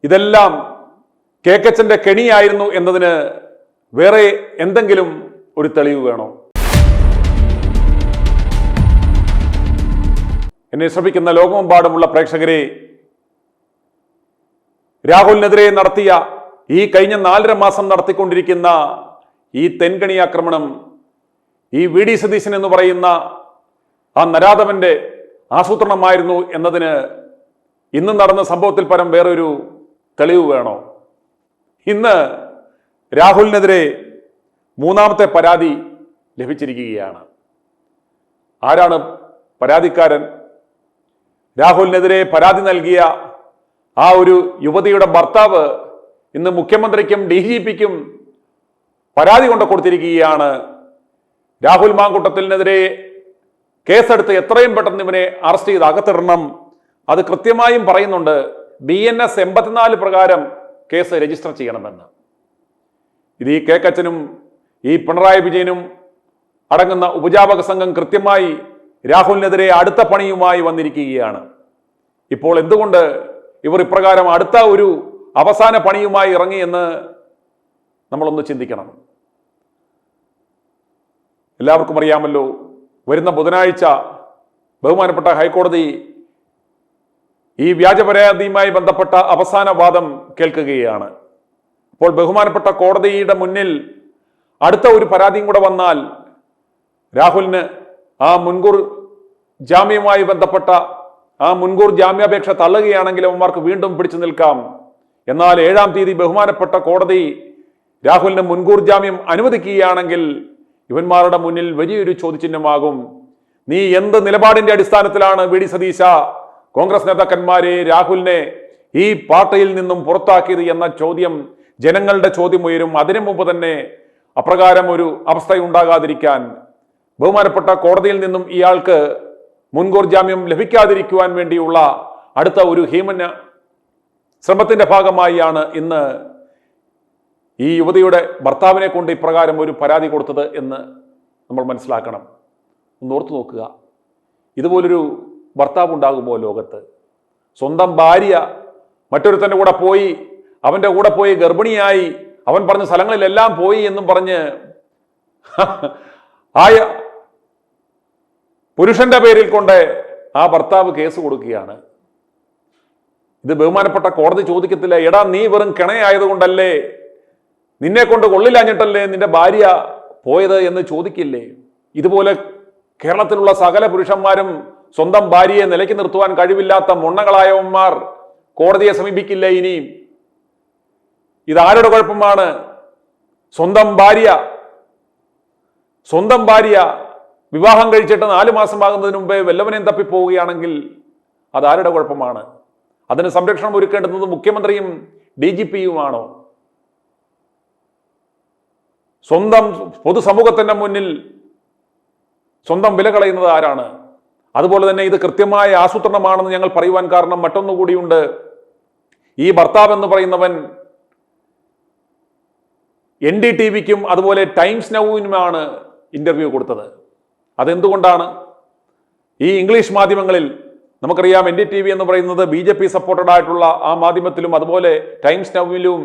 ഇതെല്ലാം കേക്കച്ചന്റെ കെണിയായിരുന്നു എന്നതിന് വേറെ എന്തെങ്കിലും ഒരു തെളിവ് വേണോ? എന്നെ ശ്രമിക്കുന്ന ലോകമെമ്പാടുമുള്ള പ്രേക്ഷകരെ, രാഹുലിനെതിരെ നടത്തിയ ഈ കഴിഞ്ഞ 4.5 മാസം നടത്തിക്കൊണ്ടിരിക്കുന്ന ഈ തെൻകണി ആക്രമണം ഈ വി.ഡി. സതീശൻ എന്ന് പറയുന്ന ആ നരാധമന്റെ ആസൂത്രണമായിരുന്നു എന്നതിന് ഇന്ന് നടന്ന സംഭവത്തിൽ പരം വേറൊരു തെളിവ് വേണോ? ഇന്ന് രാഹുലിനെതിരെ 3ാമത്തെ പരാതി ലഭിച്ചിരിക്കുകയാണ്. ആരാണ് പരാതിക്കാരൻ? രാഹുലിനെതിരെ പരാതി നൽകിയ ആ ഒരു യുവതിയുടെ ഭർത്താവ് ഇന്ന് മുഖ്യമന്ത്രിക്കും DGPക്കും പരാതി കൊണ്ട് കൊടുത്തിരിക്കുകയാണ്. രാഹുൽ മാങ്കൂട്ടത്തിനെതിരെ കേസെടുത്ത് എത്രയും പെട്ടെന്ന് ഇവനെ അറസ്റ്റ് ചെയ്ത് അകത്തിടണം. അത് കൃത്യമായും പറയുന്നുണ്ട്, BNS 84 പ്രകാരം കേസ് രജിസ്റ്റർ ചെയ്യണമെന്ന്. ഇത് ഈ കേക്കച്ചനും ഈ പിണറായി വിജയനും അടങ്ങുന്ന ഉപജാപക സംഘം കൃത്യമായി രാഹുലിനെതിരെ അടുത്ത പണിയുമായി വന്നിരിക്കുകയാണ്. ഇപ്പോൾ എന്തുകൊണ്ട് ഇവർ ഇപ്രകാരം അടുത്ത ഒരു അവസാന പണിയുമായി ഇറങ്ങിയെന്ന് നമ്മളൊന്ന് ചിന്തിക്കണം. എല്ലാവർക്കും അറിയാമല്ലോ, വരുന്ന ബുധനാഴ്ച ബഹുമാനപ്പെട്ട ഹൈക്കോടതി ഈ വ്യാജ പരാതിയുമായി ബന്ധപ്പെട്ട അവസാന വാദം കേൾക്കുകയാണ്. അപ്പോൾ ബഹുമാനപ്പെട്ട കോടതിയുടെ മുന്നിൽ അടുത്ത ഒരു പരാതിയും കൂടെ വന്നാൽ രാഹുലിന് ആ മുൻകൂർ ജാമ്യവുമായി ബന്ധപ്പെട്ട ആ മുൻകൂർ ജാമ്യാപേക്ഷ തള്ളുകയാണെങ്കിൽ അവന്മാർക്ക് വീണ്ടും പിടിച്ചു നിൽക്കാം. എന്നാൽ 7-ാം തീയതി ബഹുമാനപ്പെട്ട കോടതി രാഹുലിന് മുൻകൂർ ജാമ്യം അനുവദിക്കുകയാണെങ്കിൽ ഇവന്മാരുടെ മുന്നിൽ വലിയൊരു ചോദ്യചിഹ്നമാകും. നീ എന്ത് നിലപാടിന്റെ അടിസ്ഥാനത്തിലാണ് വി.ഡി. സതീശ കോൺഗ്രസ് നേതാക്കന്മാരെ രാഹുലിനെ ഈ പാർട്ടിയിൽ നിന്നും പുറത്താക്കിയത് എന്ന ചോദ്യം ജനങ്ങളുടെ ചോദ്യം ഉയരും. അതിനു മുമ്പ് തന്നെ അപ്രകാരം ഒരു അവസ്ഥയുണ്ടാകാതിരിക്കാൻ ബഹുമാനപ്പെട്ട കോടതിയിൽ നിന്നും ഇയാൾക്ക് മുൻകൂർ ജാമ്യം ലഭിക്കാതിരിക്കുവാൻ വേണ്ടിയുള്ള അടുത്ത ഒരു ഹീമന ശ്രമത്തിന്റെ ഭാഗമായാണ് ഇന്ന് ഈ യുവതിയുടെ ഭർത്താവിനെ കൊണ്ട് ഇപ്രകാരം ഒരു പരാതി കൊടുത്തത് എന്ന് നമ്മൾ മനസ്സിലാക്കണം. ഒന്ന് ഓർത്തു നോക്കുക, ഇതുപോലൊരു ഭർത്താവ് ഉണ്ടാകുമോ ലോകത്ത്? സ്വന്തം ഭാര്യ മറ്റൊരുത്തൻ്റെ കൂടെ പോയി, അവൻ്റെ കൂടെ പോയി ഗർഭിണിയായി, അവൻ പറഞ്ഞ സ്ഥലങ്ങളിലെല്ലാം പോയി എന്നും പറഞ്ഞ് ആയ പുരുഷന്റെ പേരിൽ കൊണ്ട് ആ ഭർത്താവ് കേസ് കൊടുക്കുകയാണ്. ഇത് ബഹുമാനപ്പെട്ട കോടതി ചോദിക്കത്തില്ല, എടാ നീ വെറും കിണയായതുകൊണ്ടല്ലേ, നിന്നെ കൊണ്ട് കൊള്ളില്ലാഞ്ഞിട്ടല്ലേ നിന്റെ ഭാര്യ പോയത് എന്ന് ചോദിക്കില്ലേ? ഇതുപോലെ കേരളത്തിലുള്ള സകല പുരുഷന്മാരും സ്വന്തം ഭാര്യയെ നിലയ്ക്ക് നിർത്തുവാൻ കഴിവില്ലാത്ത മുണ്ണകളായവന്മാർ കോടതിയെ സമീപിക്കില്ലേ ഇനിയും? ഇതാരുടെ കുഴപ്പമാണ്? സ്വന്തം ഭാര്യ വിവാഹം കഴിച്ചിട്ട് 4 മാസം ആകുന്നതിന് മുമ്പേ വല്ലവനെയും തപ്പിപ്പോവുകയാണെങ്കിൽ അതാരുടെ കുഴപ്പമാണ്? അതിന് സംരക്ഷണം ഒരുക്കേണ്ടുന്നത് മുഖ്യമന്ത്രിയും DGPയുമാണോ? സ്വന്തം പൊതുസമൂഹത്തിന്റെ മുന്നിൽ സ്വന്തം വില കളയുന്നത് ആരാണ്? അതുപോലെ തന്നെ ഇത് കൃത്യമായ ആസൂത്രണമാണെന്ന് ഞങ്ങൾ പറയുവാൻ കാരണം മറ്റൊന്നുകൂടിയുണ്ട്. ഈ ഭർത്താവ് എന്ന് പറയുന്നവൻ NDTVക്കും അതുപോലെ ടൈംസ് നൗവിനുമാണ് ഇന്റർവ്യൂ കൊടുത്തത്. അതെന്തുകൊണ്ടാണ്? ഈ ഇംഗ്ലീഷ് മാധ്യമങ്ങളിൽ നമുക്കറിയാം, NDTV എന്ന് പറയുന്നത് BJP സപ്പോർട്ടഡ് ആയിട്ടുള്ള ആ മാധ്യമത്തിലും അതുപോലെ ടൈംസ് നൗവിലും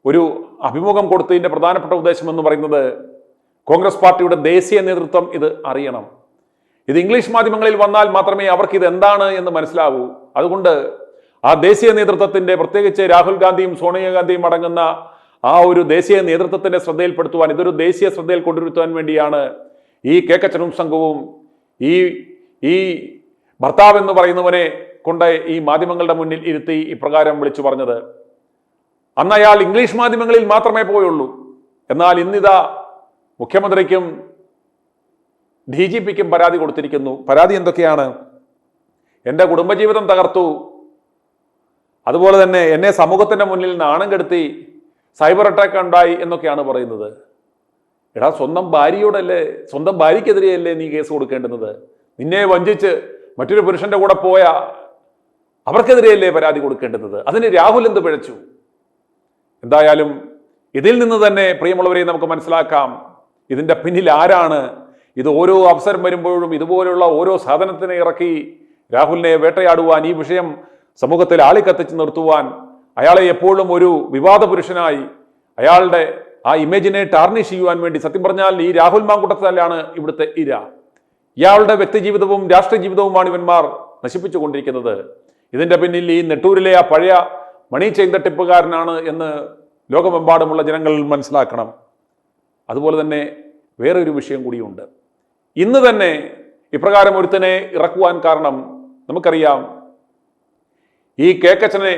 ഒരു അഭിമുഖം കൊടുത്തതിന്റെ പ്രധാനപ്പെട്ട ഉദ്ദേശം എന്ന് പറയുന്നത് കോൺഗ്രസ് പാർട്ടിയുടെ ദേശീയ നേതൃത്വം ഇത് അറിയണം. ഇത് ഇംഗ്ലീഷ് മാധ്യമങ്ങളിൽ വന്നാൽ മാത്രമേ അവർക്ക് ഇത് എന്താണ് എന്ന് മനസ്സിലാവൂ. അതുകൊണ്ട് ആ ദേശീയ നേതൃത്വത്തിന്റെ, പ്രത്യേകിച്ച് രാഹുൽ ഗാന്ധിയും സോണിയാഗാന്ധിയും അടങ്ങുന്ന ആ ഒരു ദേശീയ നേതൃത്വത്തിന്റെ ശ്രദ്ധയിൽപ്പെടുത്തുവാൻ, ഇതൊരു ദേശീയ ശ്രദ്ധയിൽ കൊണ്ടുവരുത്തുവാൻ വേണ്ടിയാണ് ഈ കേക്കച്ചനും സംഘവും ഈ ഭർത്താവ് എന്ന് പറയുന്നവനെ കൊണ്ട് ഈ മാധ്യമങ്ങളുടെ മുന്നിൽ ഇരുത്തി ഇപ്രകാരം വിളിച്ചു പറഞ്ഞത്. അന്ന് അയാൾ ഇംഗ്ലീഷ് മാധ്യമങ്ങളിൽ മാത്രമേ പോയുള്ളൂ. എന്നാൽ ഇന്നിതാ മുഖ്യമന്ത്രിക്കും DGPക്കും പരാതി കൊടുത്തിരിക്കുന്നു. പരാതി എന്തൊക്കെയാണ്? എൻ്റെ കുടുംബജീവിതം തകർത്തു, അതുപോലെ തന്നെ എന്നെ സമൂഹത്തിന്റെ മുന്നിൽ നാണം കെടുത്തി, സൈബർ അറ്റാക്ക് ഉണ്ടായി എന്നൊക്കെയാണ് പറയുന്നത്. എടാ, സ്വന്തം ഭാര്യയ്ക്കെതിരെയല്ലേ നീ കേസ് കൊടുക്കേണ്ടുന്നത്? നിന്നെ വഞ്ചിച്ച് മറ്റൊരു പുരുഷന്റെ കൂടെ പോയ അവർക്കെതിരെയല്ലേ പരാതി കൊടുക്കേണ്ടുന്നത്? അതിന് രാഹുൽ എന്ത് പിഴച്ചു? എന്തായാലും ഇതിൽ നിന്ന് തന്നെ പ്രിയമുള്ളവരെ നമുക്ക് മനസ്സിലാക്കാം ഇതിന്റെ പിന്നിൽ ആരാണ്. ഇത് ഓരോ അവസരം വരുമ്പോഴും ഇതുപോലുള്ള ഓരോ സാധനത്തിനെ ഇറക്കി രാഹുലിനെ വേട്ടയാടുവാൻ, ഈ വിഷയം സമൂഹത്തിൽ ആളിക്കത്തിച്ച് നിർത്തുവാൻ അയാളെ എപ്പോഴും ഒരു വിവാദ പുരുഷനായി അയാളുടെ ആ ഇമേജിനെ ടാർണിഷ് ചെയ്യുവാൻ വേണ്ടി സത്യം പറഞ്ഞാൽ ഈ രാഹുൽ മാങ്കൂട്ടത്തിലാണ് ഇവിടുത്തെ ഇര. ഇയാളുടെ വ്യക്തി ജീവിതവും രാഷ്ട്രീയ ജീവിതവുമാണ് ഇവന്മാർ നശിപ്പിച്ചുകൊണ്ടിരിക്കുന്നത്. ഇതിന്റെ പിന്നിൽ ഈ നെട്ടൂരിലെ ആ പഴയ മണി ചെയിൻ തട്ടിപ്പുകാരനാണ് എന്ന് ലോകമെമ്പാടുമുള്ള ജനങ്ങൾ മനസ്സിലാക്കണം. അതുപോലെ തന്നെ വേറെ ഒരു വിഷയം കൂടിയുണ്ട്. ഇന്ന് തന്നെ ഇപ്രകാരം ഒരുത്തനെ ഇറക്കുവാൻ കാരണം നമുക്കറിയാം, ഈ കേക്കച്ചനെ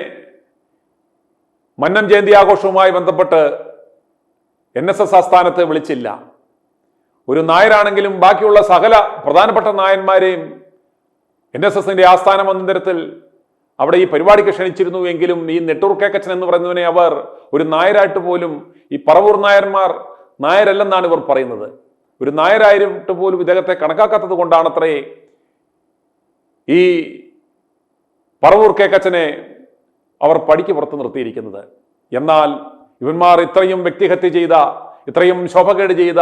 മന്നം ജയന്തി ആഘോഷവുമായി ബന്ധപ്പെട്ട് NSS ആസ്ഥാനത്ത് വിളിച്ചില്ല. ഒരു നായരാണെങ്കിലും ബാക്കിയുള്ള സകല പ്രധാനപ്പെട്ട നായന്മാരെയും NSSന്റെ ആസ്ഥാന മന്ദിരത്തിൽ അവിടെ ഈ പരിപാടിക്ക് ക്ഷണിച്ചിരുന്നു. എങ്കിലും ഈ നെട്ടൂർ കേക്കച്ചൻ എന്ന് പറയുന്നവനെ അവർ ഒരു നായരായിട്ട് പോലും, ഈ പറവൂർ നായന്മാർ നായരല്ലെന്നാണ് ഇവർ പറയുന്നത്. ഒരു നായരായിട്ട് പോലും ഇദ്ദേഹത്തെ കണക്കാക്കാത്തത് കൊണ്ടാണത്രേ ഈ പറവൂർ കേക്കച്ചനെ അവർ പടിക്ക് പുറത്ത് നിർത്തിയിരിക്കുന്നത്. എന്നാൽ ഇവന്മാർ ഇത്രയും വ്യക്തിഹത്യ ചെയ്ത, ഇത്രയും ശോഭകേട് ചെയ്ത,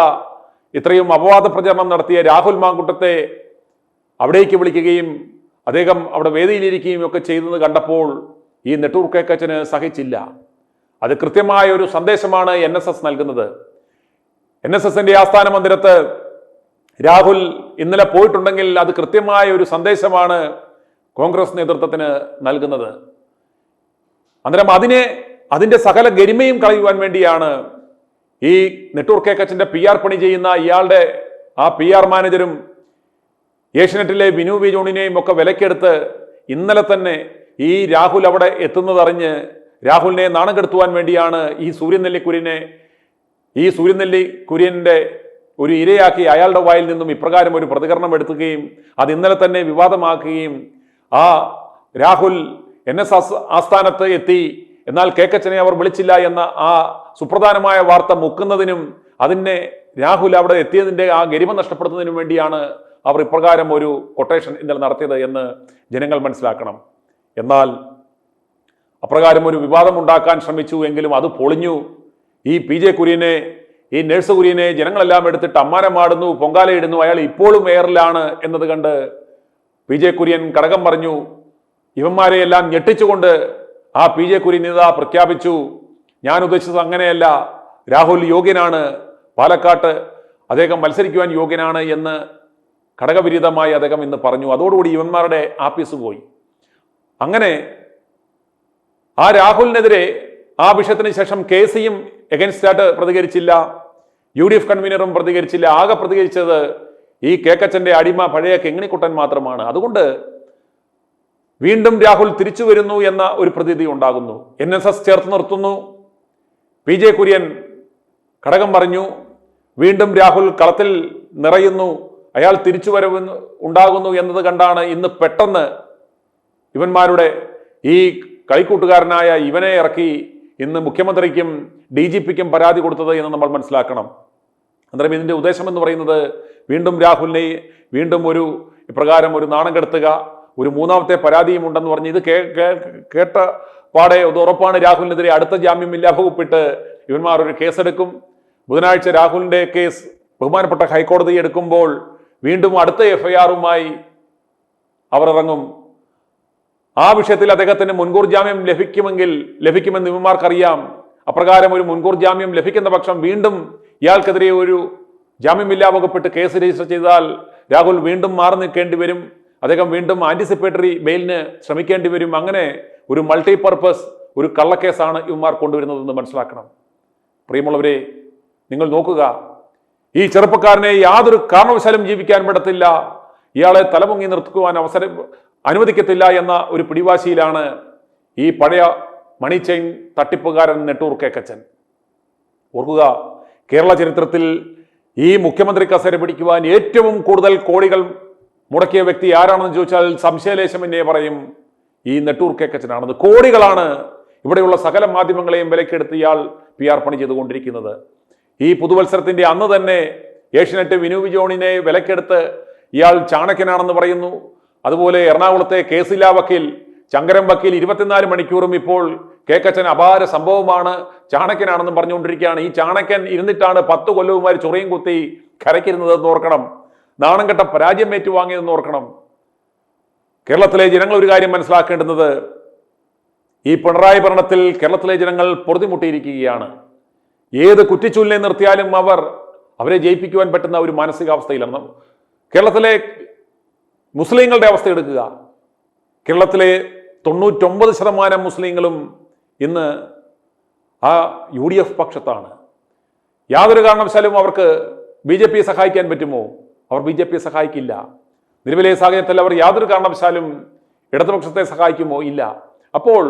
ഇത്രയും അപവാദ പ്രചരണം നടത്തിയ രാഹുൽ മാങ്കൂട്ടത്തെ അവിടേക്ക് വിളിക്കുകയും അദ്ദേഹം അവിടെ വേദിയിലിരിക്കുകയും ഒക്കെ ചെയ്തത് കണ്ടപ്പോൾ ഈ നെട്ടൂർ കേക്കച്ചന് സഹിച്ചില്ല. അത് കൃത്യമായ ഒരു സന്ദേശമാണ് NSS നൽകുന്നത്. NSSന്റെ ആസ്ഥാന മന്ദിരത്ത് രാഹുൽ ഇന്നലെ പോയിട്ടുണ്ടെങ്കിൽ അത് കൃത്യമായ ഒരു സന്ദേശമാണ് കോൺഗ്രസ് നേതൃത്വത്തിന് നൽകുന്നത്. അന്നേരം അതിന്റെ സകല ഗരിമയും കളയുവാൻ വേണ്ടിയാണ് ഈ നെട്ടൂർ കേക്കച്ചന്റെ PR പണി ചെയ്യുന്ന ഇയാളുടെ ആ PR മാനേജരും ഏഷ്യനെറ്റിലെ വിനു വി ജോണിനെയും ഒക്കെ വിലക്കെടുത്ത് ഇന്നലെ തന്നെ ഈ രാഹുൽ അവിടെ എത്തുന്നതറിഞ്ഞ് രാഹുലിനെ നാണം കെടുത്തുവാൻ വേണ്ടിയാണ് ഈ സൂര്യനെല്ലി കുര്യന്റെ ഒരു ഇരയാക്കി അയാളുടെ വായിൽ നിന്നും ഇപ്രകാരം ഒരു പ്രതികരണം എടുക്കുകയും അത് ഇന്നലെ തന്നെ വിവാദമാക്കുകയും ആ രാഹുൽ NSS ആസ്ഥാനത്ത് എത്തി, എന്നാൽ കേക്കച്ചനെ അവർ വിളിച്ചില്ല എന്ന ആ സുപ്രധാനമായ വാർത്ത മുക്കുന്നതിനും അതിനെ രാഹുൽ അവിടെ എത്തിയതിന്റെ ആ ഗരിമ നഷ്ടപ്പെടുത്തുന്നതിനും വേണ്ടിയാണ് അവർ ഇപ്രകാരം ഒരു കൊട്ടേഷൻ ഇന്നലെ നടത്തിയത് എന്ന് ജനങ്ങൾ മനസ്സിലാക്കണം. എന്നാൽ അപ്രകാരം ഒരു വിവാദം ഉണ്ടാക്കാൻ ശ്രമിച്ചു എങ്കിലും അത് പൊളിഞ്ഞു. ഈ PJ കുര്യനെ, ഈ നഴ്സ് കുര്യനെ ജനങ്ങളെല്ലാം എടുത്തിട്ട് അമ്മാനമാടുന്നു, പൊങ്കാലയിടുന്നു, അയാൾ ഇപ്പോഴും എയറിലാണ് എന്നത് കണ്ട് PJ കുര്യൻ കടകം പറഞ്ഞു. ഇവന്മാരെ എല്ലാം ഞെട്ടിച്ചുകൊണ്ട് ആ PJ കുര്യൻ ഇതാ പ്രഖ്യാപിച്ചു, ഞാൻ ഉദ്ദേശിച്ചത് അങ്ങനെയല്ല, രാഹുൽ യോഗ്യനാണ്, പാലക്കാട്ട് അദ്ദേഹം മത്സരിക്കുവാൻ യോഗ്യനാണ് എന്ന് ഘടകവിരീതമായി അദ്ദേഹം ഇന്ന് പറഞ്ഞു. അതോടുകൂടി ഇവന്മാരുടെ ആപ്പീസ് പോയി. അങ്ങനെ ആ രാഹുലിനെതിരെ ആ വിഷയത്തിന് ശേഷം KCയും എഗൻസ്റ്റായിട്ട് പ്രതികരിച്ചില്ല, UDF കൺവീനറും പ്രതികരിച്ചില്ല. ആകെ പ്രതികരിച്ചത് ഈ കേക്കച്ചന്റെ അടിമ പഴയ കെങ്ങിണിക്കുട്ടൻ മാത്രമാണ്. അതുകൊണ്ട് വീണ്ടും രാഹുൽ തിരിച്ചു വരുന്നു എന്ന ഒരു പ്രതീതി ഉണ്ടാകുന്നു. NSS ചേർത്ത് നിർത്തുന്നു. PJ കുര്യൻ ഘടകം പറഞ്ഞു, വീണ്ടും രാഹുൽ കളത്തിൽ നിറയുന്നു, അയാൾ തിരിച്ചു ഉണ്ടാകുന്നു എന്നത് കണ്ടാണ് ഇന്ന് പെട്ടെന്ന് ഇവന്മാരുടെ ഈ കളിക്കൂട്ടുകാരനായ ഇവനെ ഇറക്കി ഇന്ന് മുഖ്യമന്ത്രിക്കും DGPക്കും പരാതി കൊടുത്തത് എന്ന് നമ്മൾ മനസ്സിലാക്കണം. അന്നേരം ഇതിന്റെ ഉദ്ദേശം എന്ന് പറയുന്നത് വീണ്ടും രാഹുലിനെ വീണ്ടും ഒരു ഇപ്രകാരം ഒരു നാണം കെടുത്തുക, ഒരു മൂന്നാമത്തെ പരാതിയും ഉണ്ടെന്ന് പറഞ്ഞ് ഇത് കേട്ട പാടെ ഇത് ഉറപ്പാണ് രാഹുലിനെതിരെ അടുത്ത ജാമ്യമില്ലാ വകുപ്പിട്ട് ഇവന്മാർ ഒരു കേസെടുക്കും. ബുധനാഴ്ച രാഹുലിന്റെ കേസ് ബഹുമാനപ്പെട്ട ഹൈക്കോടതി എടുക്കുമ്പോൾ വീണ്ടും അടുത്ത FIRുമായി അവർ ഇറങ്ങും. ആ വിഷയത്തിൽ അദ്ദേഹത്തിന് മുൻകൂർ ജാമ്യം ലഭിക്കുമെന്ന് ഇവന്മാർക്കറിയാം. അപ്രകാരം ഒരു മുൻകൂർ ജാമ്യം ലഭിക്കുന്ന പക്ഷം വീണ്ടും ഇയാൾക്കെതിരെ ഒരു ജാമ്യമില്ലാ വകുപ്പിട്ട് കേസ് രജിസ്റ്റർ ചെയ്താൽ രാഹുൽ വീണ്ടും മാറി നിൽക്കേണ്ടി വരും. അദ്ദേഹം വീണ്ടും ആന്റിസിപ്പേറ്ററി ബെയിലിന് ശ്രമിക്കേണ്ടി വരും. അങ്ങനെ ഒരു മൾട്ടിപർപ്പസ് ഒരു കള്ളക്കേസാണ് ഇവന്മാർ കൊണ്ടുവരുന്നതെന്ന് മനസ്സിലാക്കണം. പ്രിയമുള്ളവരെ, നിങ്ങൾ നോക്കുക, ഈ ചെറുപ്പക്കാരനെ യാതൊരു കാരണവശാലും ജീവിക്കാൻ വിടത്തില്ല, ഇയാളെ തലമുങ്ങി നിർത്തുവാൻ അനുവദിക്കത്തില്ല എന്ന ഒരു പിടിവാശിയിലാണ് ഈ പഴയ മണി ചെയിൻ തട്ടിപ്പുകാരൻ നെട്ടൂർ കേക്കച്ചൻ. ഓർക്കുക, കേരള ചരിത്രത്തിൽ ഈ മുഖ്യമന്ത്രി കസേര പിടിക്കുവാൻ ഏറ്റവും കൂടുതൽ കോടികൾ മുടക്കിയ വ്യക്തി ആരാണെന്ന് ചോദിച്ചാൽ സംശയലേശം എന്നെ പറയും ഈ നെട്ടൂർ കേക്കച്ചനാണെന്ന്. കോടികളാണ് ഇവിടെയുള്ള സകല മാധ്യമങ്ങളെയും വിലക്കെടുത്ത് ഇയാൾ PR പണി ചെയ്തുകൊണ്ടിരിക്കുന്നത്. ഈ പുതുവത്സരത്തിന്റെ അന്ന് തന്നെ ഏഷ്യനെറ്റ് വിനു വി ജോണിനെ വിലക്കെടുത്ത് ഇയാൾ ചാണക്യനാണെന്ന് പറയുന്നു. അതുപോലെ എറണാകുളത്തെ കേസില്ലാ വക്കീൽ ചങ്കരം വക്കീൽ 24 മണിക്കൂറും ഇപ്പോൾ കേക്കച്ചൻ അപാര സംഭവമാണ്, ചാണക്യനാണെന്നും പറഞ്ഞുകൊണ്ടിരിക്കുകയാണ്. ഈ ചാണക്യൻ ഇരുന്നിട്ടാണ് 10 കൊല്ലവുമാര് ചൊറിയും കുത്തി കരയ്ക്കിരുന്നതെന്ന് ഓർക്കണം. നാണം കെട്ട പരാജയം ഏറ്റുവാങ്ങിയതെന്ന് ഓർക്കണം. കേരളത്തിലെ ജനങ്ങൾ ഒരു കാര്യം മനസ്സിലാക്കേണ്ടുന്നത്, ഈ പിണറായി ഭരണത്തിൽ കേരളത്തിലെ ജനങ്ങൾ പൊറുതിമുട്ടിയിരിക്കുകയാണ്. ഏത് കുറ്റിച്ചൂലിനെ നിർത്തിയാലും അവരെ ജയിപ്പിക്കുവാൻ പറ്റുന്ന ഒരു മാനസികാവസ്ഥയിലാണ്. കേരളത്തിലെ മുസ്ലിങ്ങളുടെ അവസ്ഥ എടുക്കുക. കേരളത്തിലെ 99% മുസ്ലിങ്ങളും ഇന്ന് ആ UDF പക്ഷത്താണ്. യാതൊരു കാരണവശാലും അവർക്ക് BJP സഹായിക്കാൻ പറ്റുമോ? അവർ BJP സഹായിക്കില്ല. നിലവിലെ സാഹചര്യത്തിൽ അവർ യാതൊരു കാരണവശാലും ഇടതുപക്ഷത്തെ സഹായിക്കുമോ? ഇല്ല. അപ്പോൾ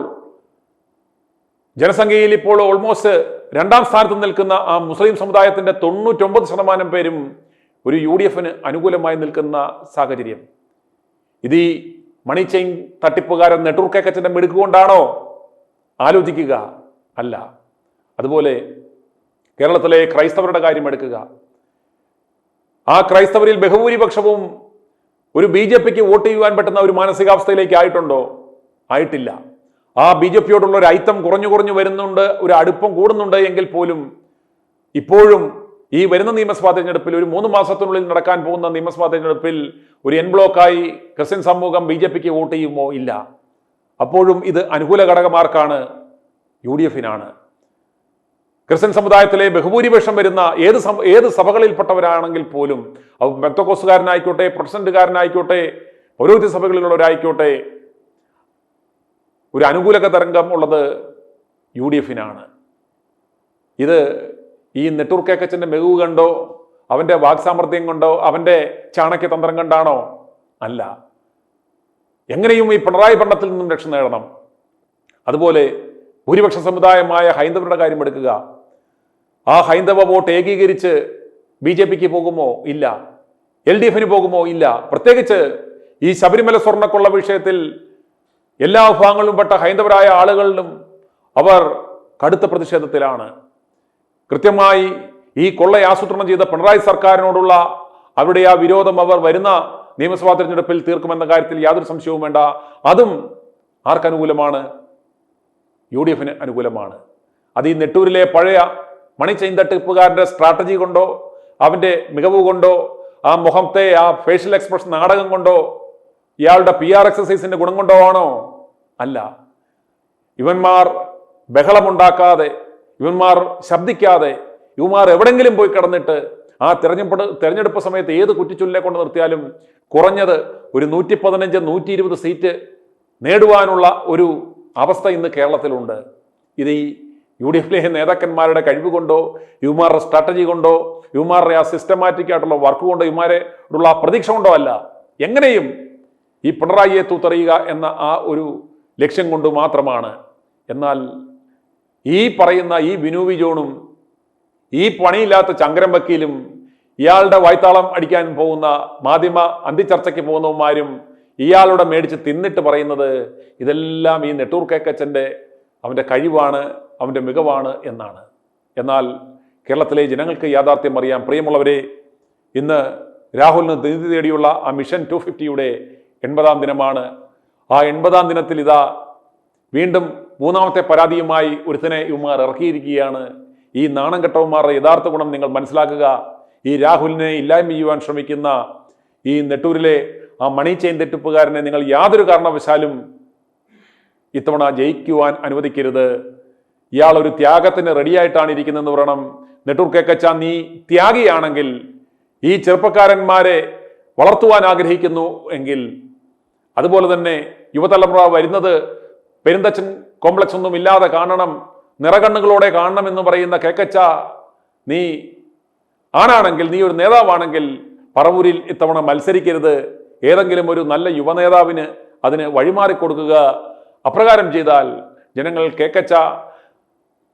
ജനസംഖ്യയിൽ ഇപ്പോൾ ഓൾമോസ്റ്റ് 2ാം സ്ഥാനത്ത് നിൽക്കുന്ന ആ മുസ്ലിം സമുദായത്തിന്റെ 99% പേരും ഒരു UDFന് അനുകൂലമായി നിൽക്കുന്ന സാഹചര്യം. ഇത് ഈ മണി ചെയിൻ തട്ടിപ്പുകാരൻ നെട്ടൂർ കേക്കച്ചന്റെ മിടുക്കുകൊണ്ടാണോ? ആലോചിക്കുക. അല്ല. അതുപോലെ കേരളത്തിലെ ക്രൈസ്തവരുടെ കാര്യം എടുക്കുക. ആ ക്രൈസ്തവരിൽ ബഹുഭൂരിപക്ഷവും ഒരു BJPക്ക് വോട്ട് ചെയ്യുവാൻ പറ്റുന്ന ഒരു മാനസികാവസ്ഥയിലേക്ക് ആയിട്ടുണ്ടോ? ആയിട്ടില്ല. ആ BJPയോടുള്ള ഒരു ഐത്തം കുറഞ്ഞു വരുന്നുണ്ട്, ഒരു അടുപ്പം കൂടുന്നുണ്ട് എങ്കിൽ പോലും ഇപ്പോഴും ഈ വരുന്ന നിയമസഭാ തെരഞ്ഞെടുപ്പിൽ, ഒരു 3 മാസത്തിനുള്ളിൽ നടക്കാൻ പോകുന്ന നിയമസഭാ തെരഞ്ഞെടുപ്പിൽ ഒരു എൻ ബ്ലോക്കായി ക്രിസ്ത്യൻ സമൂഹം BJPക്ക് വോട്ട് ചെയ്യുമോ? ഇല്ല. അപ്പോഴും ഇത് അനുകൂല ഘടകമാർക്കാണ്? UDFനാണ്. ക്രിസ്ത്യൻ സമുദായത്തിലെ ബഹുഭൂരിപക്ഷം വരുന്ന ഏത് സഭകളിൽപ്പെട്ടവരാണെങ്കിൽ പോലും, പെന്തക്കോസ്തുകാരനായിക്കോട്ടെ, പ്രൊട്ടസ്റ്റന്റുകാരനായിക്കോട്ടെ, പൗരോഹിത്യ സഭകളിലുള്ളവരായിക്കോട്ടെ, ഒരു അനുകൂലക തരംഗം ഉള്ളത് UDFനാണ്. ഇത് ഈ നെട്ടൂർ കേക്കച്ചന്റെ മികവ് കണ്ടോ, അവന്റെ വാക്സാമർത്ഥ്യം കൊണ്ടോ, അവന്റെ ചാണക്യതന്ത്രം കണ്ടാണോ? അല്ല. എങ്ങനെയും ഈ പിണറായി ഭരണത്തിൽ നിന്നും രക്ഷ നേടണം. അതുപോലെ ഭൂരിപക്ഷ സമുദായമായ ഹൈന്ദവരുടെ കാര്യം എടുക്കുക. ആ ഹൈന്ദവ വോട്ട് ഏകീകരിച്ച് BJPക്ക് പോകുമോ? ഇല്ല. LDFന് പോകുമോ? ഇല്ല. പ്രത്യേകിച്ച് ഈ ശബരിമല സ്വർണ്ണക്കൊള്ള വിഷയത്തിൽ എല്ലാ വിഭാഗങ്ങളിലും പെട്ട ഹൈന്ദവരായ ആളുകളിലും അവർ കടുത്ത പ്രതിഷേധത്തിലാണ്. കൃത്യമായി ഈ കൊള്ള ആസൂത്രണം ചെയ്ത പിണറായി സർക്കാരിനോടുള്ള അവരുടെ ആ വിരോധം അവർ വരുന്ന നിയമസഭാ തെരഞ്ഞെടുപ്പിൽ തീർക്കുമെന്ന കാര്യത്തിൽ യാതൊരു സംശയവും വേണ്ട. അതും ആർക്കനുകൂലമാണ്? UDFന് അനുകൂലമാണ്. അത് ഈ നെട്ടൂരിലെ പഴയ മണി ചെയിൻ തട്ടിപ്പുകാരന്റെ സ്ട്രാറ്റജി കൊണ്ടോ, അവന്റെ മികവ് കൊണ്ടോ, ആ മുഖത്തെ ആ ഫേഷ്യൽ എക്സ്പ്രഷൻ നാടകം കൊണ്ടോ, ഇയാളുടെ PR എക്സസൈസിന്റെ ഗുണം കൊണ്ടോ ആണോ? അല്ല. ഇവന്മാർ ബഹളമുണ്ടാക്കാതെ, ഇവന്മാർ ശബ്ദിക്കാതെ, ഇവന്മാർ എവിടെങ്കിലും പോയി കിടന്നിട്ട് ആ തെരഞ്ഞെടുപ്പ് സമയത്ത് ഏത് കുറ്റിച്ചൊല്ലിനെ കൊണ്ട് നിർത്തിയാലും കുറഞ്ഞത് ഒരു 115, 120 സീറ്റ് നേടുവാനുള്ള ഒരു അവസ്ഥ ഇന്ന് കേരളത്തിലുണ്ട്. ഇത് ഈ UDFിലെ നേതാക്കന്മാരുടെ കഴിവ് കൊണ്ടോ, ഇവന്മാരുടെ സ്ട്രാറ്റജി കൊണ്ടോ, ഇവന്മാരുടെ ആ സിസ്റ്റമാറ്റിക് ആയിട്ടുള്ള വർക്ക് കൊണ്ടോ, ഇവന്മാരോടുള്ള ആ പ്രതീക്ഷ കൊണ്ടോ അല്ല. എങ്ങനെയും ഈ പിണറായിയെ തൂത്തെറിയുക എന്ന ആ ഒരു ലക്ഷ്യം കൊണ്ട് മാത്രമാണ്. എന്നാൽ ഈ പറയുന്ന ഈ ബിനു ജോണും, ഈ പണിയില്ലാത്ത ചങ്കരം വക്കീലും, ഇയാളുടെ വായ്ത്താളം അടിക്കാൻ പോകുന്ന മാധ്യമ അന്തിച്ചർച്ചയ്ക്ക് പോകുന്നവന്മാരും ഇയാളുടെ മേടിച്ച് തിന്നിട്ട് പറയുന്നത് ഇതെല്ലാം ഈ നെട്ടൂർ കേക്കച്ചന്റെ അവന്റെ കഴിവാണ്, അവന്റെ മികവാണ് എന്നാണ്. എന്നാൽ കേരളത്തിലെ ജനങ്ങൾക്ക് യാഥാർത്ഥ്യം അറിയാം. പ്രിയമുള്ളവരെ, ഇന്ന് രാഹുലിന് നീതി തേടിയുള്ള ആ മിഷൻ 250യുടെ 80ാം ദിനമാണ്. ആ 80ാം ദിനത്തിൽ ഇതാ വീണ്ടും 3ാമത്തെ പരാതിയുമായി ഒരുത്തനെ ഇവന്മാർ ഇറക്കിയിരിക്കുകയാണ്. ഈ നാണം കെട്ടവന്മാരുടെ യഥാർത്ഥ ഗുണം നിങ്ങൾ മനസ്സിലാക്കുക. ഈ രാഹുലിനെ ഇല്ലായ്മ ചെയ്യുവാൻ ശ്രമിക്കുന്ന ഈ നെട്ടൂരിലെ ആ മണി ചെയിൻ തെറ്റിപ്പുകാരനെ നിങ്ങൾ യാതൊരു കാരണവശാലും ഇത്തവണ ജയിക്കുവാൻ അനുവദിക്കരുത്. ഇയാൾ ഒരു ത്യാഗത്തിന് റെഡിയായിട്ടാണ് ഇരിക്കുന്നതെന്ന് പറയണം. നെട്ടൂർ കേക്കച്ച, നീ ത്യാഗിയാണെങ്കിൽ, ഈ ചെറുപ്പക്കാരന്മാരെ വളർത്തുവാൻ ആഗ്രഹിക്കുന്നു എങ്കിൽ, അതുപോലെ തന്നെ യുവതലമുറ വരുന്നത് പെരുന്തച്ചൻ കോംപ്ലക്സ് ഒന്നും ഇല്ലാതെ കാണണം, നിറകണ്ണുകളോടെ കാണണം എന്ന് പറയുന്ന കേക്കച്ച, നീ ആണാണെങ്കിൽ, നീ ഒരു നേതാവാണെങ്കിൽ പറവൂരിൽ ഇത്തവണ മത്സരിക്കരുത്. ഏതെങ്കിലും ഒരു നല്ല യുവനേതാവിന് അതിന് വഴിമാറിക്കൊടുക്കുക. അപ്രകാരം ചെയ്താൽ ജനങ്ങൾ കേക്കച്ച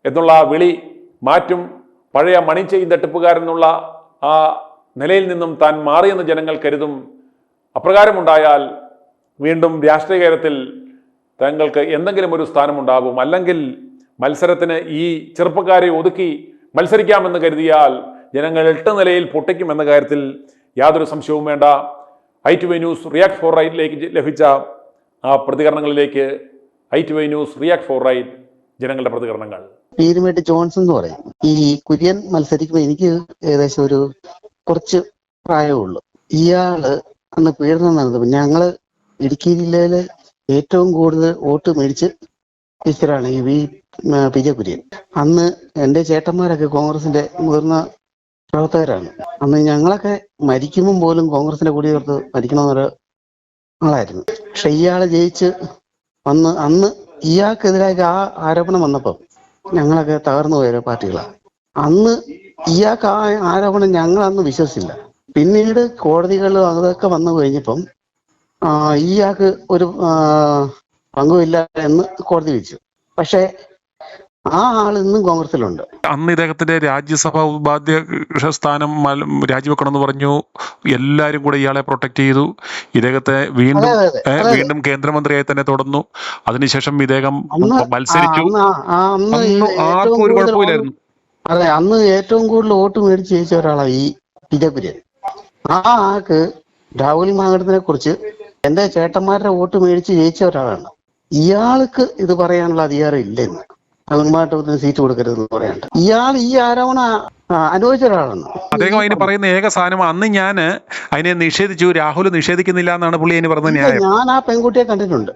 എന്നുള്ള വിളി മാറ്റും. പഴയ മണി ചെയിൻ തട്ടിപ്പുകാരെന്നുള്ള ആ നിലയിൽ നിന്നും താൻ മാറിയെന്ന് ജനങ്ങൾ കരുതും. അപ്രകാരമുണ്ടായാൽ വീണ്ടും രാഷ്ട്രീയകാര്യത്തിൽ തങ്ങൾക്ക് എന്തെങ്കിലും ഒരു സ്ഥാനമുണ്ടാകും. അല്ലെങ്കിൽ മത്സരത്തിന് ഈ ചെറുപ്പക്കാരെ ഒതുക്കി മത്സരിക്കാമെന്ന് കരുതിയാൽ ജനങ്ങൾ 8 നിലയിൽ പൊട്ടിക്കുമെന്ന കാര്യത്തിൽ യാതൊരു സംശയവും വേണ്ട. ITV ന്യൂസ് റിയാക്ട് ഫോർ റൈറ്റിലേക്ക് ലഭിച്ച ആ പ്രതികരണങ്ങളിലേക്ക് ITV news react for right ജനങ്ങളുടെ പ്രതികരണങ്ങൾ. പീരുമേട്ട് ജോൺസൺ എന്ന് പറയും. ഈ കുര്യൻ മത്സരിക്കുമ്പോൾ എനിക്ക് ഏകദേശം ഒരു കുറച്ച് പ്രായമുള്ളൂ. ഇയാള് അന്ന് പീഡനം നടന്നപ്പോൾ ഞങ്ങള് ഇടുക്കി ജില്ലയില് ഏറ്റവും കൂടുതൽ വോട്ട് മേടിച്ച് ടീച്ചറാണ് ഈ പി ജെ കുര്യൻ. അന്ന് എൻ്റെ ചേട്ടന്മാരൊക്കെ കോൺഗ്രസിന്റെ മുതിർന്ന പ്രവർത്തകരാണ്. അന്ന് ഞങ്ങളൊക്കെ മരിക്കുമ്പം പോലും കോൺഗ്രസിന്റെ കൂടി ചേർത്ത് മരിക്കണമെന്നൊരു ആളായിരുന്നു. പക്ഷെ ഇയാള് ജയിച്ച് വന്ന് അന്ന് ഇയാൾക്കെതിരായിട്ട് ആ ആരോപണം വന്നപ്പം ഞങ്ങളൊക്കെ തകർന്നു പോയ പാർട്ടികളാണ്. അന്ന് ഇയാൾക്ക് ആ ആരോപണം ഞങ്ങൾ അന്ന് വിശ്വസിച്ചില്ല. പിന്നീട് കോടതികൾ അതൊക്കെ വന്നു കഴിഞ്ഞപ്പം ഇയാൾക്ക് ഒരു പങ്കുമില്ല എന്ന് കോടതി വെച്ചു. പക്ഷെ ആ ആൾ ഇന്നും കോൺഗ്രസിലുണ്ട്. അന്ന് ഇദ്ദേഹത്തിന്റെ രാജ്യസഭ ഉപാധ്യ സ്ഥാനം രാജിവെക്കണമെന്ന് പറഞ്ഞു. എല്ലാരും കൂടെ ഇയാളെ പ്രൊട്ടക്ട് ചെയ്തു. ഇദ്ദേഹത്തെ വീണ്ടും കേന്ദ്രമന്ത്രിയായി തന്നെ തുടർന്നു. അതിനുശേഷം ഇദ്ദേഹം മത്സരിച്ചു. ആർക്കും ഒരു കുഴപ്പമില്ലായിരുന്നു. അതെ, അന്ന് ഏറ്റവും കൂടുതൽ വോട്ട് മേടിച്ച് ജയിച്ച ഒരാളാണ് ഈ പി ജെ കുര്യൻ. ആ ആൾക്ക് രാഹുൽ മാങ്കടത്തിനെ കുറിച്ച് എന്റെ ചേട്ടന്മാരുടെ വോട്ട് മേടിച്ച് ജയിച്ച ഒരാളാണ്. ഇയാൾക്ക് ഇത് പറയാനുള്ള അധികാരം ഇല്ലെന്ന്, അതുമായിട്ട് സീറ്റ് കൊടുക്കരുതെന്ന് പറയാണ്ട് ഇയാൾ ഈ ആരോപണം അനുഭവിച്ച ഒരാളാണ്. അദ്ദേഹം അതിന് പറയുന്ന ഏക സാധനം അന്ന് ഞാൻ അതിനെ നിഷേധിച്ചു, രാഹുൽ നിഷേധിക്കുന്നില്ല എന്നാണ് പുള്ളി അതിന് പറഞ്ഞ ന്യായം. ഞാൻ ആ പെൺകുട്ടിയെ കണ്ടിട്ടുണ്ട്.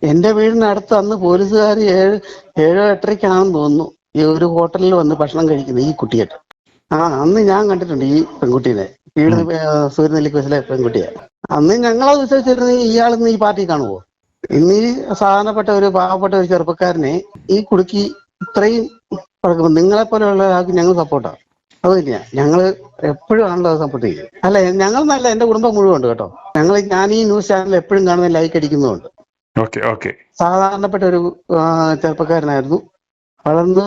എന്റെ വീടിനടുത്ത് അന്ന് പോലീസുകാർ 7-8:30 തോന്നുന്നു ഈ ഒരു ഹോട്ടലിൽ വന്ന് ഭക്ഷണം കഴിക്കുന്നത് ഈ കുട്ടിയായിട്ട്. അന്ന് ഞാൻ കണ്ടിട്ടുണ്ട് ഈ പെൺകുട്ടീനെ, വീട് സൂര്യനെല്ലിക്ക് വശലെ പെൺകുട്ടിയെ. അന്ന് ഞങ്ങളത് വിശ്വസിച്ചിരുന്ന ഇയാളിന്ന് ഈ പാർട്ടി കാണുമോ? ഇന്ന് ഈ സാധാരണപ്പെട്ട ഒരു പാവപ്പെട്ട ഒരു ചെറുപ്പക്കാരനെ ഈ കുടുക്കി ഇത്രയും പറക്കുമ്പോൾ നിങ്ങളെ പോലെയുള്ള ആൾക്ക് ഞങ്ങൾ സപ്പോർട്ടാണ്. അത് തന്നെയാ, ഞങ്ങൾ എപ്പോഴും ആണല്ലോ അത് സപ്പോർട്ട് ചെയ്യും. അല്ല, ഞങ്ങൾ നല്ല എന്റെ കുടുംബം മുഴുവൻ ഉണ്ട് കേട്ടോ. ഞാൻ ഈ ന്യൂസ് ചാനൽ എപ്പോഴും കാണുന്ന ലൈക്ക് അടിക്കുന്നുണ്ട്. സാധാരണപ്പെട്ട ഒരു ചെറുപ്പക്കാരനായിരുന്നു, വളർന്ന്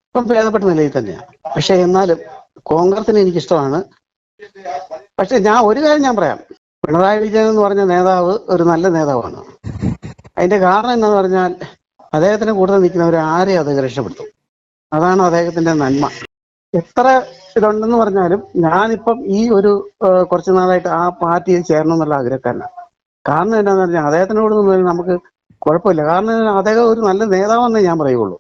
ഇപ്പം ഭേദപ്പെട്ട നിലയിൽ തന്നെയാണ്. പക്ഷെ എന്നാലും കോൺഗ്രസിന് എനിക്കിഷ്ടമാണ്. പക്ഷെ ഞാൻ ഒരു കാര്യം ഞാൻ പറയാം, പിണറായി വിജയൻ എന്ന് പറഞ്ഞ നേതാവ് ഒരു നല്ല നേതാവാണ്. അതിന്റെ കാരണം എന്താന്ന് പറഞ്ഞാൽ അദ്ദേഹത്തിന് കൂടുതൽ നിൽക്കുന്നവരെ ആരെയും അദ്ദേഹം രക്ഷപ്പെടുത്തും. അതാണ് അദ്ദേഹത്തിന്റെ നന്മ. എത്ര ഇതുണ്ടെന്ന് പറഞ്ഞാലും ഞാനിപ്പം ഈ ഒരു കുറച്ചു നാളായിട്ട് ആ പാർട്ടിയിൽ ചേരണം എന്നുള്ള ആഗ്രഹക്കാരനാണ്. കാരണം എന്താണെന്ന് പറഞ്ഞാൽ അദ്ദേഹത്തിനോട് നമുക്ക് കുഴപ്പമില്ല. കാരണം അദ്ദേഹം ഒരു നല്ല നേതാവെന്നേ ഞാൻ പറയുള്ളൂ.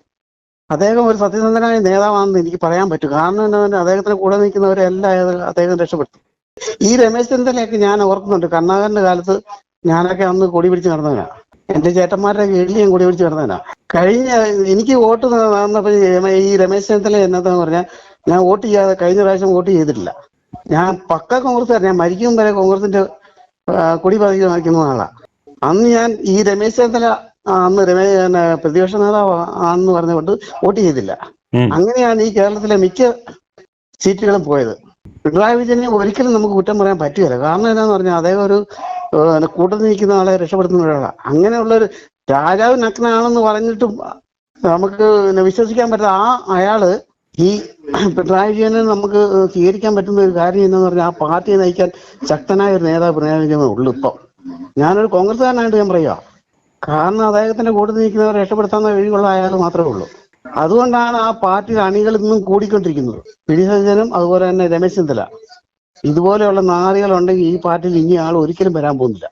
അദ്ദേഹം ഒരു സത്യസന്ധനായ നേതാവാണെന്ന് എനിക്ക് പറയാൻ പറ്റും. കാരണം എന്താ പറഞ്ഞാൽ അദ്ദേഹത്തിന് കൂടെ നിൽക്കുന്നവരെല്ലാം അദ്ദേഹം രക്ഷപ്പെടുത്തും. ഈ രമേശ് ചെന്നിത്തലയൊക്കെ ഞാൻ ഓർക്കുന്നുണ്ട്. കരുണാകരന്റെ കാലത്ത് ഞാനൊക്കെ അന്ന് കൊടി പിടിച്ച് നടന്നവനാ. എന്റെ ചേട്ടന്മാരുടെ കീഴിൽ ഞാൻ കൊടി പിടിച്ച് നടന്നവനാ. എനിക്ക് വോട്ട് നടന്നപ്പോൾ ഈ രമേശ് ചെന്നിത്തല എന്നതെന്ന് പറഞ്ഞാൽ ഞാൻ വോട്ട് ചെയ്യാതെ കഴിഞ്ഞ പ്രാവശ്യം വോട്ട് ചെയ്തിട്ടില്ല. ഞാൻ പക്ക കോൺഗ്രസ്സുകാരൻ. ഞാൻ മരിക്കും വരെ കോൺഗ്രസിന്റെ കൊടി പതിക്കുന്ന ആളാ. അന്ന് ഞാൻ ഈ രമേശ് ചെന്നിത്തല അന്ന് പ്രതിപക്ഷ നേതാവ് ആണെന്ന് പറഞ്ഞുകൊണ്ട് വോട്ട് ചെയ്തില്ല. അങ്ങനെയാണ് ഈ കേരളത്തിലെ മിക്ക സീറ്റുകളും പോയത്. പിണറായി വിജയനെ ഒരിക്കലും നമുക്ക് കുറ്റം പറയാൻ പറ്റുകയില്ല. കാരണം എന്താന്ന് പറഞ്ഞാൽ അദ്ദേഹം ഒരു കൂട്ടത്തിൽ നിൽക്കുന്ന ആളെ രക്ഷപ്പെടുത്തുന്ന ഒരാളാണ്. അങ്ങനെയുള്ളൊരു രാജാവ് നഗ്നാണെന്ന് പറഞ്ഞിട്ടും നമുക്ക് വിശ്വസിക്കാൻ പറ്റാത്ത അയാള് ഈ പിണറായി വിജയനെ നമുക്ക് സ്വീകരിക്കാൻ പറ്റുന്ന ഒരു കാര്യം എന്താന്ന് പറഞ്ഞാൽ ആ പാർട്ടിയെ നയിക്കാൻ ശക്തനായ ഒരു നേതാവ് പിണറായി വിജയനേ ഉള്ളൂ. ഇപ്പം ഞാനൊരു കോൺഗ്രസ്സുകാരനായിട്ട് ഞാൻ പറയുക, കാരണം അദ്ദേഹത്തിന്റെ കൂട്ടത്തിൽ നിൽക്കുന്നവരെ രക്ഷപ്പെടുത്താവുന്ന കഴിവുള്ള അയാൾ മാത്രമേ ഉള്ളൂ. അതുകൊണ്ടാണ് ആ പാർട്ടിയുടെ അണികൾ ഇന്നും കൂടിക്കൊണ്ടിരിക്കുന്നത്. പി ഡി സജീവനും അതുപോലെ തന്നെ രമേശ് ചെന്നിത്തല ഇതുപോലെയുള്ള നാറികളുണ്ടെങ്കിൽ ഈ പാർട്ടിയിൽ ഇനി ആൾ ഒരിക്കലും വരാൻ പോകുന്നില്ല.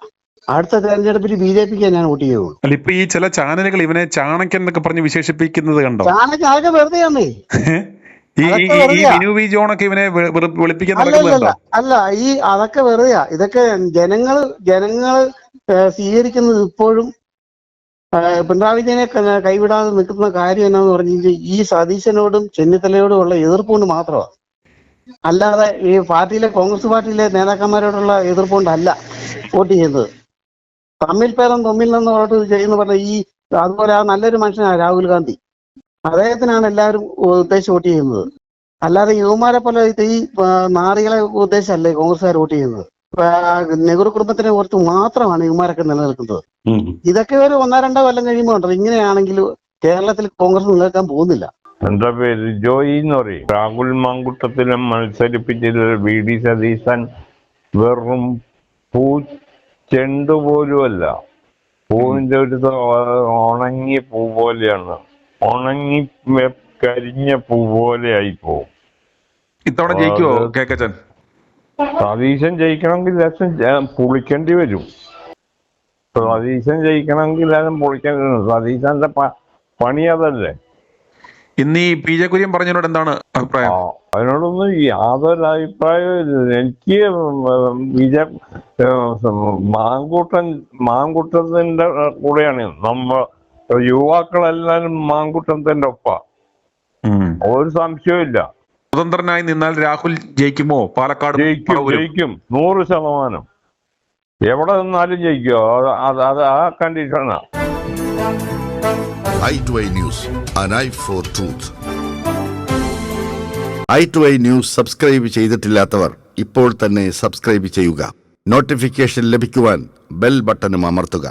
അടുത്ത തെരഞ്ഞെടുപ്പിൽ BJPക്ക് ഞാൻ വോട്ട് ചെയ്യുള്ളൂ. ഇപ്പൊ ഈ ചില ചാനലുകൾ ഇവനെ ചാണക്യൻ എന്നൊക്കെ പറഞ്ഞ് വിശേഷിപ്പിക്കുന്നത് കണ്ടോ? ചാണക്യൻ അതൊക്കെ വെറുതെയാന്നേ. ജോണൊക്കെ ഇവനെ അല്ല, അതൊക്കെ വെറുതെയാ. ഇതൊക്കെ ജനങ്ങള് സ്വീകരിക്കുന്നത് ഇപ്പോഴും പിണറായി വിജയനെ കൈവിടാതെ നിൽക്കുന്ന കാര്യം എന്നാന്ന് പറഞ്ഞു ഈ സതീശനോടും ചെന്നിത്തലയോടും ഉള്ള എതിർപ്പുകൊണ്ട് മാത്രമാണ്. അല്ലാതെ ഈ കോൺഗ്രസ് പാർട്ടിയിലെ നേതാക്കന്മാരോടുള്ള എതിർപ്പുകൊണ്ടല്ല വോട്ട് ചെയ്യുന്നത്. തമ്മിൽ നിന്ന് വോട്ട് ചെയ്യുന്ന പറഞ്ഞ അതുപോലെ ആ നല്ലൊരു മനുഷ്യനാണ് രാഹുൽ ഗാന്ധി. അദ്ദേഹത്തിനാണ് എല്ലാവരും ഉദ്ദേശിച്ച് വോട്ട് ചെയ്യുന്നത്. അല്ലാതെ യുവമാരെ പോലെ ഈ നാറികളെ ഉദ്ദേശിച്ചല്ലേ കോൺഗ്രസ്സുകാർ വോട്ട് ചെയ്യുന്നത്. നെഹ്റു കുടുംബത്തിനെ ഓർത്ത് മാത്രമാണ് യുവമാരൊക്കെ നിലനിൽക്കുന്നത്. ഇതൊക്കെ ഒരു 1-2 കൊല്ലം കഴിയുമ്പോൾ ഉണ്ടല്ലോ, ഇങ്ങനെയാണെങ്കിൽ കേരളത്തിൽ കോൺഗ്രസ് നിലനിൽക്കാൻ പോകുന്നില്ല. എന്റെ പേര് ജോയി എന്ന് പറയും. രാഹുൽ മാങ്കുട്ടത്തിനെ മത്സരിപ്പിച്ചത് VD സതീശൻ വെറും ചെണ്ടു പോലുമല്ല. പൂവിന്റെ ഒരു ഉണങ്ങിയ പൂ പോലെയാണ്. ഉണങ്ങി കരിഞ്ഞ പൂ പോലെ ആയി പോവും. ഇത്തവണ ജയിക്കുവോ കേക്കച്ചൻ? സതീശൻ ജയിക്കണമെങ്കിൽ പൊളിക്കേണ്ടി വരും. സതീശൻ ജയിക്കണമെങ്കിൽ പൊളിക്കേണ്ടി വരും. സതീശന്റെ പണി അതല്ലേ. ഇന്ന് ഈ പി ജെ കുര്യൻ പറഞ്ഞതിനോട് എന്താണ് അഭിപ്രായം? അതിനോടൊന്നും യാതൊരു അഭിപ്രായവും എനിക്ക് മാങ്കൂട്ടത്തിന്റെ കൂടെയാണ് യുവാക്കളെല്ലാരും മാങ്കുട്ടത്തിന്റെ ഒപ്പ, ഒരു സംശയമില്ല. സ്വതന്ത്രനായി നിന്നാൽ രാഹുൽ ജയിക്കുമോ പാലക്കാട്? ജയിക്കും 100%. എവിടെ നിന്നാലും ജയിക്കോ, അത് ആ കണ്ടീഷനാ. i2i News, an eye for truth. i2i News subscribe ചെയ്തിട്ടില്ലാത്തവർ ഇപ്പോൾ തന്നെ സബ്സ്ക്രൈബ് ചെയ്യുക. നോട്ടിഫിക്കേഷൻ ലഭിക്കുവാൻ ബെൽ ബട്ടണും അമർത്തുക.